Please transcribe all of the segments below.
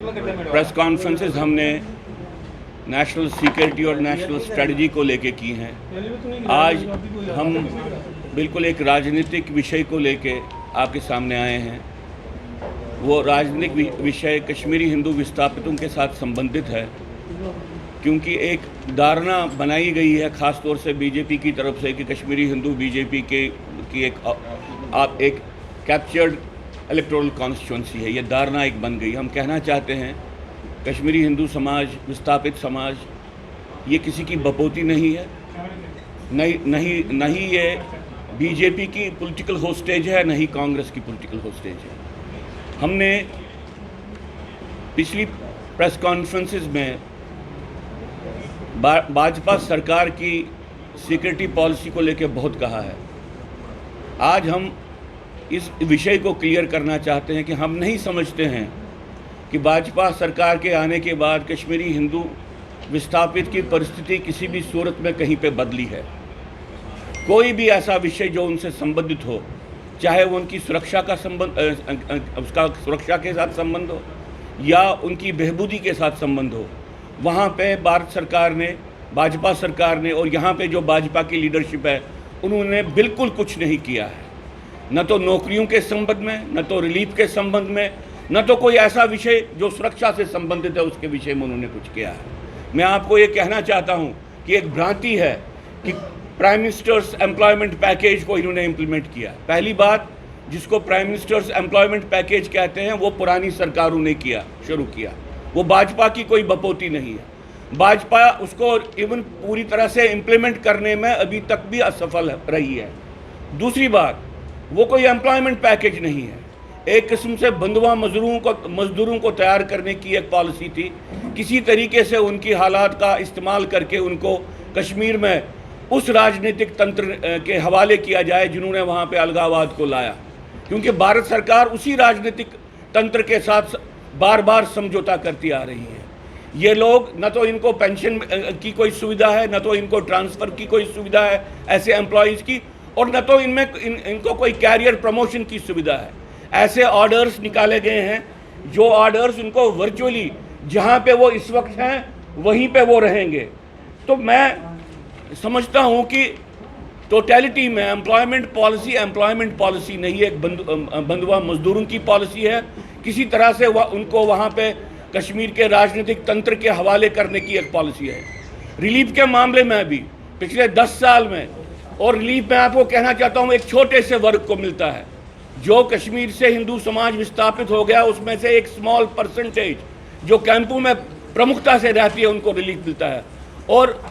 Press conferences हमने national security और national strategy को लेके की हैं। आज हम बिल्कुल एक राजनीतिक विषय को लेके आपके सामने आए हैं। वो राजनीतिक विषय कश्मीरी हिंदू विस्थापितों के साथ संबंधित है, क्योंकि एक धारणा बनाई गई है ख़ास तौर से बीजेपी की तरफ से कि कश्मीरी हिंदू बीजेपी की एक कैप्चर्ड इलेक्टोरल कॉन्स्टिट्यूंसी है। ये धारणा एक बन गई। हम कहना चाहते हैं कश्मीरी हिंदू समाज, विस्थापित समाज, ये किसी की बपोती नहीं है, नहीं ये बीजेपी की पॉलिटिकल होस्टेज है, नहीं कांग्रेस की पॉलिटिकल होस्टेज है। हमने पिछली प्रेस कॉन्फ्रेंसेस में भाजपा सरकार की सिक्योरिटी पॉलिसी को लेकर बहुत कहा है। आज हम इस विषय को क्लियर करना चाहते हैं कि हम नहीं समझते हैं कि भाजपा सरकार के आने के बाद कश्मीरी हिंदू विस्थापित की परिस्थिति किसी भी सूरत में कहीं पे बदली है। कोई भी ऐसा विषय जो उनसे संबंधित हो, चाहे वो उनकी सुरक्षा का उसका सुरक्षा के साथ संबंध हो या उनकी बेहबूदी के साथ संबंध हो, वहाँ पे भारत सरकार ने, भाजपा सरकार ने और यहाँ पे जो भाजपा की लीडरशिप है, उन्होंने बिल्कुल कुछ नहीं किया है। न तो नौकरियों के संबंध में, न तो रिलीफ के संबंध में, न तो कोई ऐसा विषय जो सुरक्षा से संबंधित है उसके विषय में उन्होंने कुछ किया है। मैं आपको ये कहना चाहता हूँ कि एक भ्रांति है कि प्राइम मिनिस्टर्स एम्प्लॉयमेंट पैकेज को इन्होंने इम्प्लीमेंट किया। पहली बात, जिसको प्राइम मिनिस्टर्स एम्प्लॉयमेंट पैकेज कहते हैं वो पुरानी सरकारों ने शुरू किया। वो भाजपा की कोई बपोती नहीं है। भाजपा उसको इवन पूरी तरह से इम्प्लीमेंट करने में अभी तक भी असफल रही है। दूसरी बात, वो कोई एम्प्लॉयमेंट पैकेज नहीं है, एक किस्म से बंधुआ मजदूरों को तैयार करने की एक पॉलिसी थी। किसी तरीके से उनकी हालात का इस्तेमाल करके उनको कश्मीर में उस राजनीतिक तंत्र के हवाले किया जाए जिन्होंने वहाँ पे अलगाववाद को लाया, क्योंकि भारत सरकार उसी राजनीतिक तंत्र के साथ बार बार समझौता करती आ रही है। ये लोग, न तो इनको पेंशन की कोई सुविधा है, न तो इनको ट्रांसफ़र की कोई सुविधा है ऐसे एम्प्लॉयज़ की, और न तो इनको कोई कैरियर प्रमोशन की सुविधा है। ऐसे ऑर्डर्स निकाले गए हैं जो ऑर्डर्स उनको वर्चुअली जहां पे वो इस वक्त हैं वहीं पे वो रहेंगे। तो मैं समझता हूं कि टोटलिटी में एम्प्लॉयमेंट पॉलिसी नहीं है, एक बंधुआ मजदूरों की पॉलिसी है। किसी तरह से उनको वहां पे कश्मीर के राजनीतिक तंत्र के हवाले करने की एक पॉलिसी है। रिलीफ के मामले में भी पिछले 10 साल में, और रिलीफ में आपको कहना चाहता हूँ एक छोटे से वर्ग को मिलता है। जो कश्मीर से हिंदू समाज विस्थापित हो गया उसमें से एक स्मॉल परसेंटेज जो कैंपों में प्रमुखता से रहती है उनको रिलीफ मिलता है। और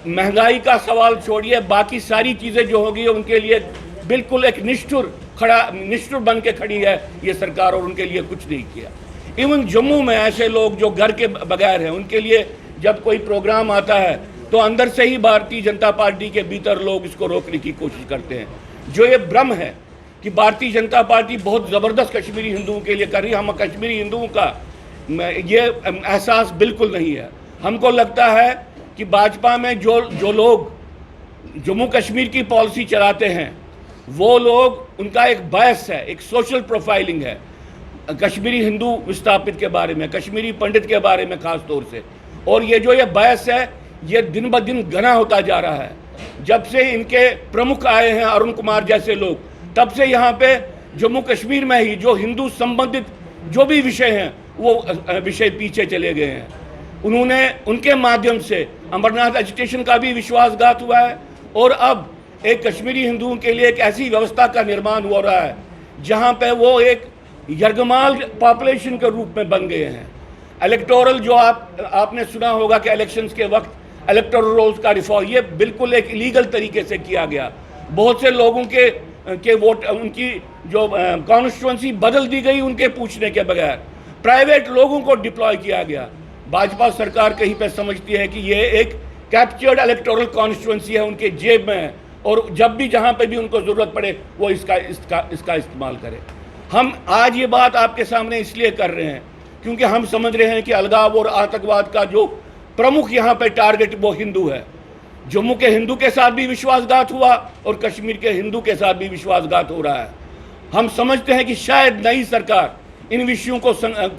महंगाई का सवाल छोड़िए, बाकी सारी चीज़ें जो होगी उनके लिए बिल्कुल एक निष्ठुर बन के खड़ी है ये सरकार, और उनके लिए कुछ नहीं किया। इवन जम्मू में ऐसे लोग जो घर के बगैर हैं, उनके लिए जब कोई प्रोग्राम आता है तो अंदर से ही भारतीय जनता पार्टी के भीतर लोग इसको रोकने की कोशिश करते हैं। जो ये भ्रम है कि भारतीय जनता पार्टी बहुत ज़बरदस्त कश्मीरी हिंदुओं के लिए कर रही है, हम कश्मीरी हिंदुओं का ये एहसास बिल्कुल नहीं है। हमको लगता है कि भाजपा में जो लोग जम्मू कश्मीर की पॉलिसी चलाते हैं वो लोग, उनका एक बायस है, एक सोशल प्रोफाइलिंग है कश्मीरी हिंदू विस्थापित के बारे में, कश्मीरी पंडित के बारे में ख़ास तौर से। और ये बायस है ये दिन ब दिन घना होता जा रहा है। जब से इनके प्रमुख आए हैं अरुण कुमार जैसे लोग, तब से यहाँ पे जम्मू कश्मीर में ही जो हिंदू संबंधित जो भी विषय हैं वो विषय पीछे चले गए हैं। उनके माध्यम से अमरनाथ एजिटेशन का भी विश्वासघात हुआ है, और अब एक कश्मीरी हिंदुओं के लिए एक ऐसी व्यवस्था का निर्माण हो रहा है जहाँ पे वो एक यरगमाल पॉपुलेशन के रूप में बन गए हैं। इलेक्टोरल जो आपने सुना होगा कि इलेक्शंस के वक्त इलेक्टोरल रोल्स का रिफॉर्म, ये बिल्कुल एक इलीगल तरीके से किया गया। बहुत से लोगों के वोट, उनकी जो कॉन्स्टिट्यूंसी बदल दी गई उनके पूछने के बगैर, प्राइवेट लोगों को डिप्लॉय किया गया। भाजपा सरकार कहीं पे समझती है कि ये एक कैप्चर्ड इलेक्टोरल कॉन्स्टिट्यूंसी है, उनके जेब में है, और जब भी जहाँ पे भी उनको ज़रूरत पड़े वो इसका इस्तेमाल करें। हम आज ये बात आपके सामने इसलिए कर रहे हैं क्योंकि हम समझ रहे हैं कि अलगाव और आतंकवाद का जो प्रमुख यहाँ पे टारगेट वो हिंदू है। जम्मू के हिंदू के साथ भी विश्वासघात हुआ और कश्मीर के हिंदू के साथ भी विश्वासघात हो रहा है। हम समझते हैं कि शायद नई सरकार इन विषयों को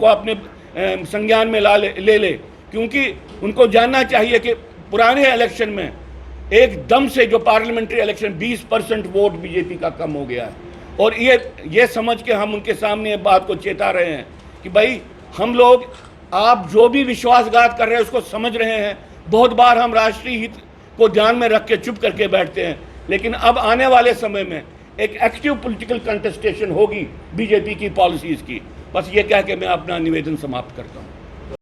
अपने संज्ञान में ले ले, क्योंकि उनको जानना चाहिए कि पुराने इलेक्शन में एकदम से जो पार्लियामेंट्री इलेक्शन 20% वोट बीजेपी का कम हो गया है। और ये समझ के हम उनके सामने बात को चेता रहे हैं कि भाई हम लोग, आप जो भी विश्वासघात कर रहे हैं उसको समझ रहे हैं। बहुत बार हम राष्ट्रीय हित को ध्यान में रख के चुप करके बैठते हैं, लेकिन अब आने वाले समय में एक एक्टिव पॉलिटिकल कंटेस्टेशन होगी बीजेपी की पॉलिसीज़ की। बस ये कह के मैं अपना निवेदन समाप्त करता हूँ।